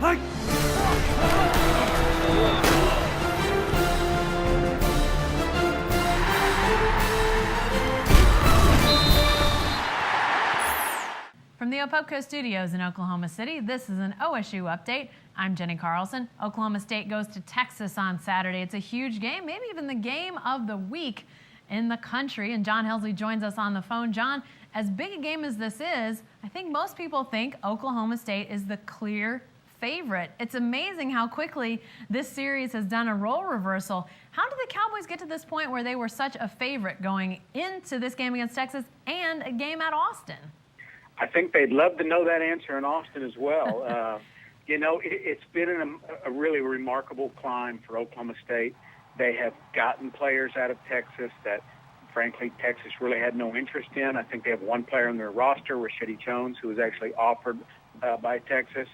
From the Opopco Studios in Oklahoma City, this is an OSU update. I'm Jenni Carlson. Oklahoma State goes to Texas on Saturday. It's a huge game, maybe even the game of the week in the country. And John Helsley joins us on the phone. John, as big a game as this is, I think most people think Oklahoma State is the clear favorite. It's amazing how quickly this series has done a role reversal. How did the Cowboys get to this point where they were such a favorite going into this game against Texas and a game at Austin? I think they'd love to know that answer in Austin as well. It's been a really remarkable climb for Oklahoma State. They have gotten players out of Texas that, frankly, Texas really had no interest in. I think they have one player on their roster, Rashidi Jones, who was actually offered by Texas.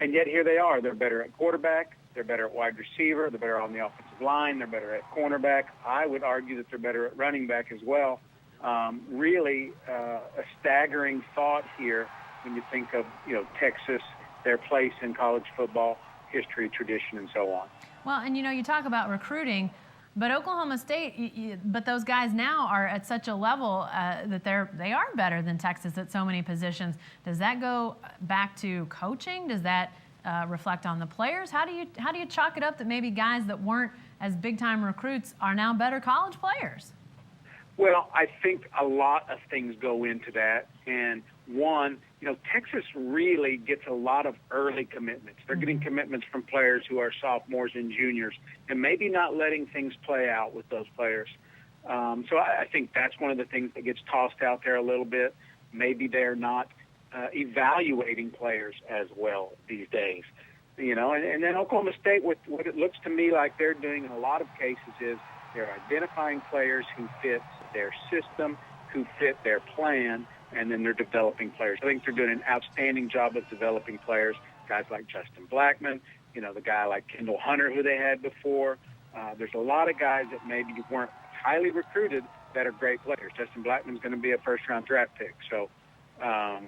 And yet here they are. They're better at quarterback. They're better at wide receiver. They're better on the offensive line. They're better at cornerback. I would argue that they're better at running back as well. Really a staggering thought here when you think of, Texas, their place in college football, history, tradition, and so on. Well, and you talk about recruiting, but Oklahoma State, but those guys now are at such a level that they are better than Texas at so many positions. Does that go back to coaching? Does that reflect on the players? How do you chalk it up that maybe guys that weren't as big-time recruits are now better college players? Well, I think a lot of things go into that. And one, Texas really gets a lot of early commitments. They're getting commitments from players who are sophomores and juniors and maybe not letting things play out with those players. So I think that's one of the things that gets tossed out there a little bit. Maybe they're not evaluating players as well these days. And then Oklahoma State, what it looks to me like they're doing in a lot of cases is they're identifying players who fit their system, who fit their plan, and then they're developing players. I think they're doing an outstanding job of developing players, guys like Justin Blackman, the guy like Kendall Hunter who they had before. There's a lot of guys that maybe weren't highly recruited that are great players. Justin Blackman's going to be a first-round draft pick. So, I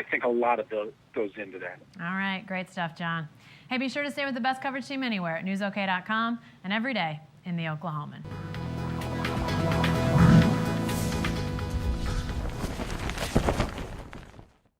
think a lot of those goes into that. All right, great stuff, John. Hey, be sure to stay with the best coverage team anywhere at newsok.com and every day in the Oklahoman.